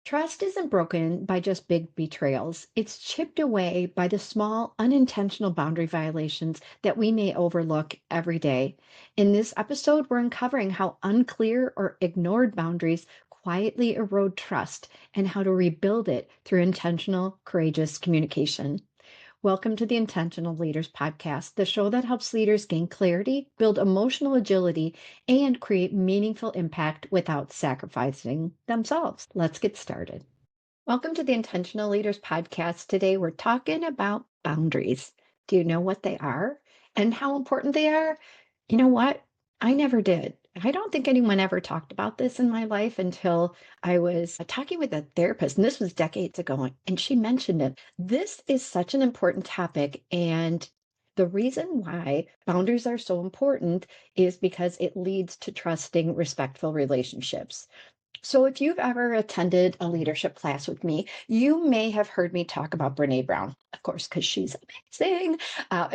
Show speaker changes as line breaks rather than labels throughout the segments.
Trust isn't broken by just big betrayals. It's chipped away by the small, unintentional boundary violations that we may overlook every day. In this episode, we're uncovering how unclear or ignored boundaries quietly erode trust and how to rebuild it through intentional, courageous communication. Welcome to the Intentional Leaders Podcast, the show that helps leaders gain clarity, build emotional agility, and create meaningful impact without sacrificing themselves. Let's get started. Welcome to the Intentional Leaders Podcast. Today we're talking about boundaries. Do you know what they are and how important they are? You know what? I never did. I don't think anyone ever talked about this in my life until I was talking with a therapist, and this was decades ago, and she mentioned it. This is such an important topic, and the reason why boundaries are so important is because it leads to trusting, respectful relationships. So, if you've ever attended a leadership class with me, you may have heard me talk about Brene Brown, of course, because she's amazing.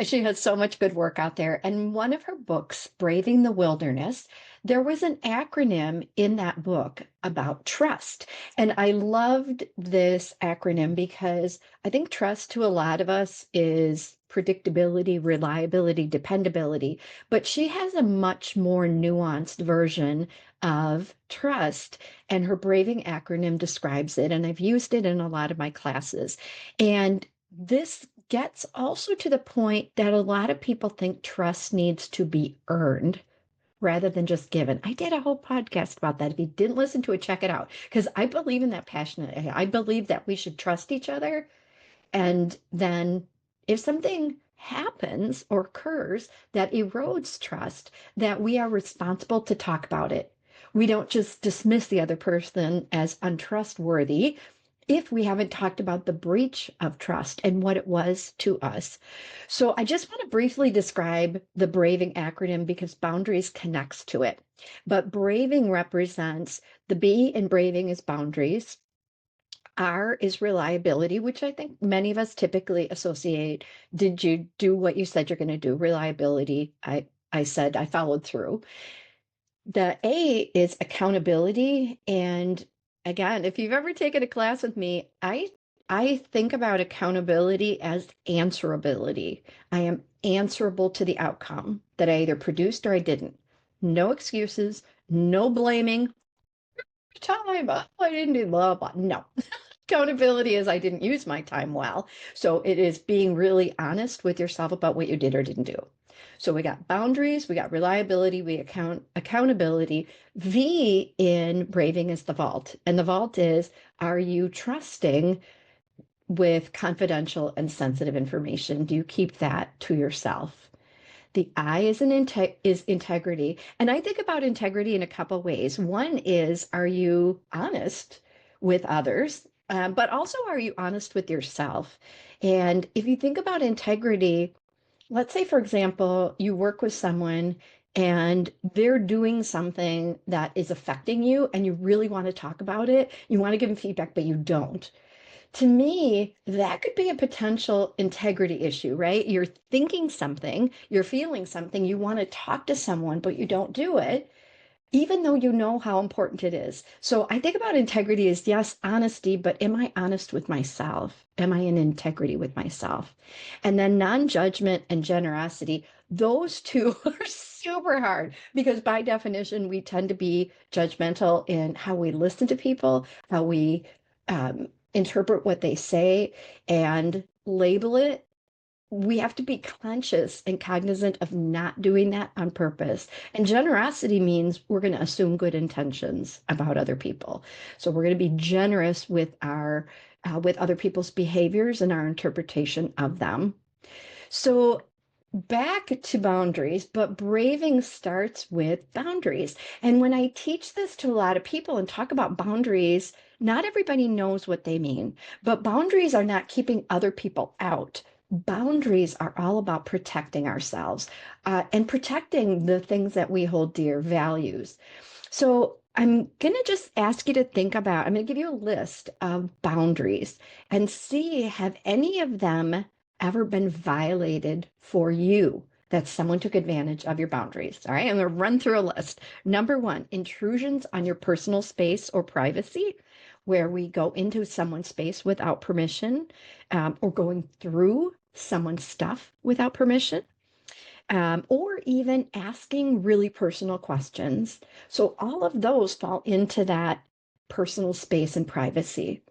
She has so much good work out there. And one of her books, Braving the Wilderness, there was an acronym in that book about trust. And I loved this acronym because I think trust to a lot of us is predictability, reliability, dependability. But she has a much more nuanced version of trust, and her Braving acronym describes it. And I've used it in a lot of my classes. And this gets also to the point that a lot of people think trust needs to be earned rather than just given. I did a whole podcast about that. If you didn't listen to it, check it out because I believe in that passionately. I believe that we should trust each other. And then if something happens or occurs that erodes trust, that we are responsible to talk about it. We don't just dismiss the other person as untrustworthy if we haven't talked about the breach of trust and what it was to us. So I just want to briefly describe the Braving acronym because boundaries connects to it. But Braving represents the B in Braving is boundaries. R is reliability, which I think many of us typically associate. Did you do what you said you're going to do? Reliability. I said I followed through. The A is accountability. And again, if you've ever taken a class with me, I think about accountability as answerability. I am answerable to the outcome that I either produced or I didn't. No excuses, no blaming. Time, I didn't do blah blah. No. Accountability is I didn't use my time well. So it is being really honest with yourself about what you did or didn't do. So we got boundaries, we got reliability, we accountability. V in Braving is the vault. And the vault is, are you trusting with confidential and sensitive information? Do you keep that to yourself? The I is is integrity. And I think about integrity in a couple ways. One is, are you honest with others? But also, are you honest with yourself? And if you think about integrity, let's say, for example, you work with someone and they're doing something that is affecting you and you really want to talk about it. You want to give them feedback, but you don't. To me, that could be a potential integrity issue, right? You're thinking something, you're feeling something, you want to talk to someone, but you don't do it, even though you know how important it is. So I think about integrity as yes, honesty, but am I honest with myself? Am I in integrity with myself? And then non-judgment and generosity, those two are super hard because by definition, we tend to be judgmental in how we listen to people, how we interpret what they say and label it. We have to be conscious and cognizant of not doing that on purpose. And generosity means we're going to assume good intentions about other people. So we're going to be generous with our with other people's behaviors and our interpretation of them. So back to boundaries, but braving starts with boundaries. And when I teach this to a lot of people and talk about boundaries, not everybody knows what they mean, but boundaries are not keeping other people out. Boundaries are all about protecting ourselves and protecting the things that we hold dear, values. So I'm going to just ask you to think about, I'm going to give you a list of boundaries and see, have any of them ever been violated for you, that someone took advantage of your boundaries? All right, I'm going to run through a list. Number one, intrusions on your personal space or privacy. where we go into someone's space without permission, or going through someone's stuff without permission, or even asking really personal questions. So all of those fall into that personal space and privacy.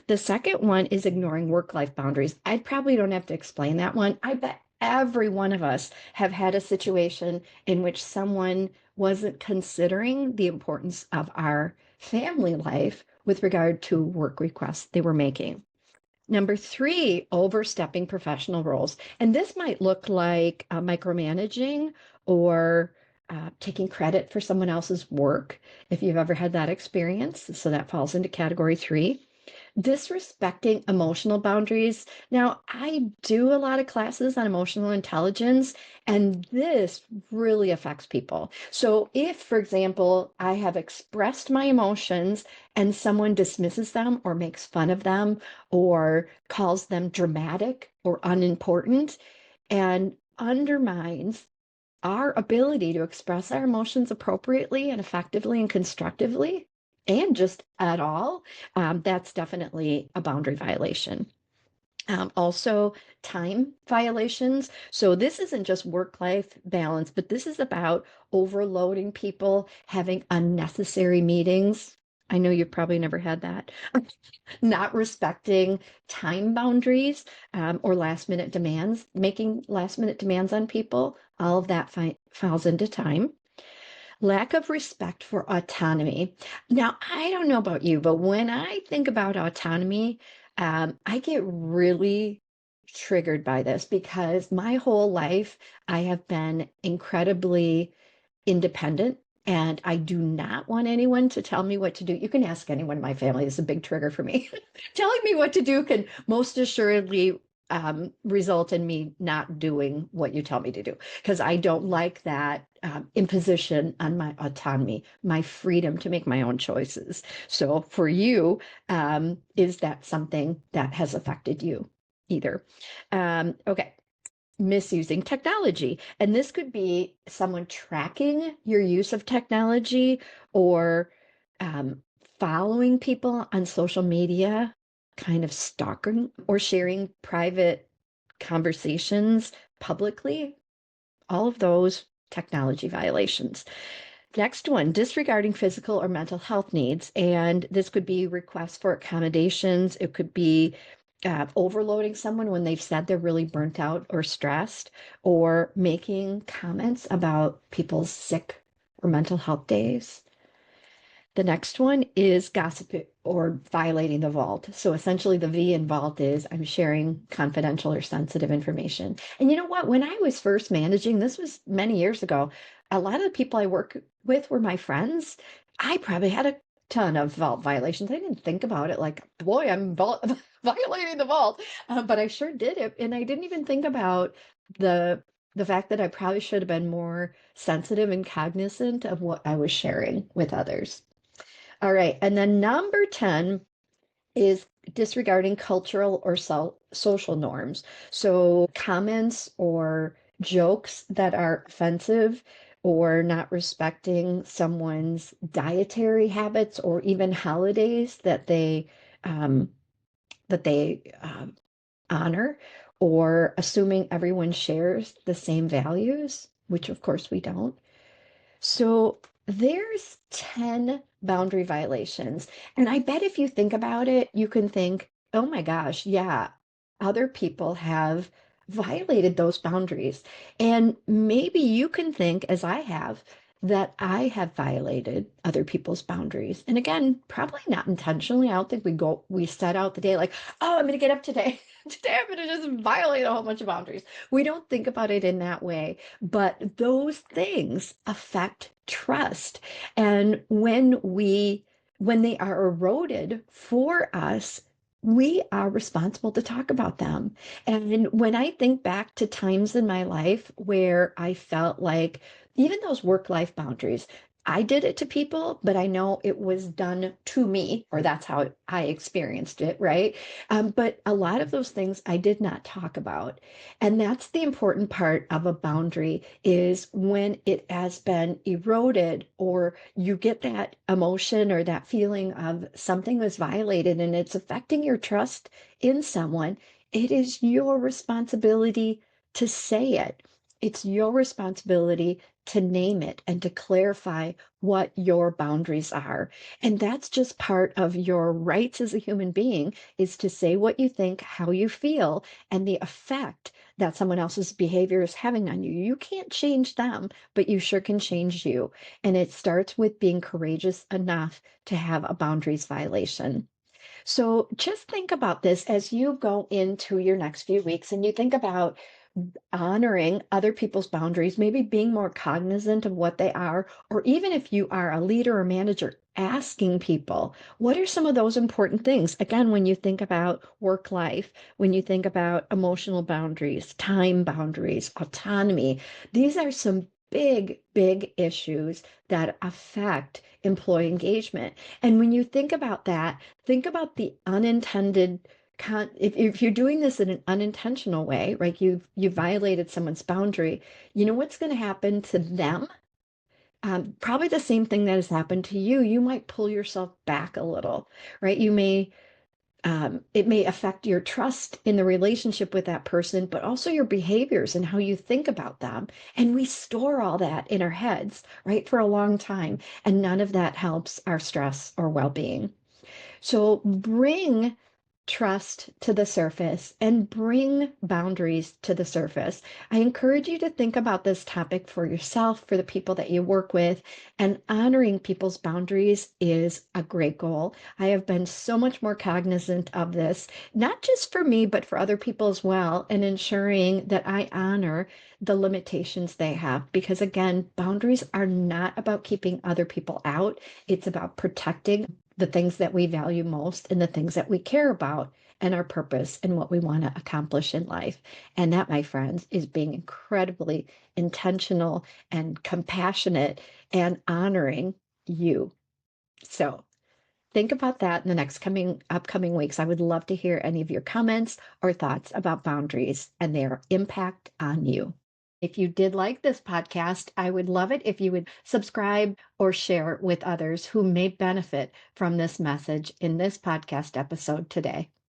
The second one is ignoring work-life boundaries. I probably don't have to explain that one. I bet every one of us have had a situation in which someone wasn't considering the importance of our family life with regard to work requests they were making. Number three, overstepping professional roles. And this might look like micromanaging or taking credit for someone else's work, if you've ever had that experience. So that falls into category three. Disrespecting emotional boundaries. Now, I do a lot of classes on emotional intelligence, and this really affects people. So, if, for example, I have expressed my emotions and someone dismisses them or makes fun of them or calls them dramatic or unimportant and undermines our ability to express our emotions appropriately and effectively and constructively, and just at all, that's definitely a boundary violation. Also, time violations. So, this isn't just work life balance, but this is about overloading people, having unnecessary meetings. I know you've probably never had that. Not respecting time boundaries, or last minute demands, making last minute demands on people. All of that falls into time. Lack of respect for autonomy. Now, I don't know about you, but when I think about autonomy, I get really triggered by this because my whole life I have been incredibly independent, and I do not want anyone to tell me what to do. You can ask anyone in my family. This is a big trigger for me. Telling me what to do can most assuredly result in me not doing what you tell me to do, because I don't like that imposition on my autonomy, my freedom to make my own choices. So for you, is that something that has affected you either? Okay. Misusing technology. And this could be someone tracking your use of technology, or um, following people on social media, kind of stalking or sharing private conversations publicly. All of those technology violations. Next one, disregarding physical or mental health needs. And this could be requests for accommodations. It could be overloading someone when they've said they're really burnt out or stressed, or making comments about people's sick or mental health days. The next one is gossip or violating the vault. So essentially, the V in vault is I'm sharing confidential or sensitive information. And you know what? When I was first managing, this was many years ago, a lot of the people I work with were my friends. I probably had a ton of vault violations. I didn't think about it like, boy, I'm violating the vault, but I sure did it. And I didn't even think about the the fact that I probably should have been more sensitive and cognizant of what I was sharing with others. All right. And then number 10 is disregarding cultural or social norms. So comments or jokes that are offensive, or not respecting someone's dietary habits or even holidays um, that they honor, or assuming everyone shares the same values, which of course we don't. So there's 10 boundary violations. And I bet if you think about it, you can think, oh my gosh, yeah, other people have violated those boundaries. And maybe you can think, as I have, that I have violated other people's boundaries. And again, probably not intentionally. I don't think we set out the day like, oh, I'm going to get up today. Today I'm going to just violate a whole bunch of boundaries. We don't think about it in that way, but those things affect trust. And when they are eroded for us, we are responsible to talk about them. And when I think back to times in my life where I felt like even those work-life boundaries, I did it to people, but I know it was done to me, or that's how I experienced it, right? But a lot of those things I did not talk about. And that's the important part of a boundary is when it has been eroded or you get that emotion or that feeling of something was violated and it's affecting your trust in someone, it is your responsibility to say it. It's your responsibility to name it and to clarify what your boundaries are. And that's just part of your rights as a human being is to say what you think, how you feel, and the effect that someone else's behavior is having on you. You can't change them, but you sure can change you. And it starts with being courageous enough to have a boundaries violation. So just think about this as you go into your next few weeks and you think about honoring other people's boundaries, maybe being more cognizant of what they are, or even if you are a leader or manager, asking people, what are some of those important things? Again, when you think about work life, when you think about emotional boundaries, time boundaries, autonomy, these are some big, big issues that affect employee engagement. And when you think about that, think about the unintended if you're doing this in an unintentional way, right? You violated someone's boundary. You know what's going to happen to them? Probably the same thing that has happened to you. You might pull yourself back a little, right? It may affect your trust in the relationship with that person, but also your behaviors and how you think about them. And we store all that in our heads, right, for a long time. And none of that helps our stress or well-being. So bring trust to the surface and bring boundaries to the surface. I encourage you to think about this topic for yourself, for the people that you work with, and honoring people's boundaries is a great goal. I have been so much more cognizant of this, not just for me, but for other people as well, and ensuring that I honor the limitations they have. Because again, boundaries are not about keeping other people out, it's about protecting the things that we value most and the things that we care about and our purpose and what we want to accomplish in life. And that, my friends, is being incredibly intentional and compassionate and honoring you. So think about that in the next coming upcoming weeks. I would love to hear any of your comments or thoughts about boundaries and their impact on you. If you did like this podcast, I would love it if you would subscribe or share it with others who may benefit from this message in this podcast episode today.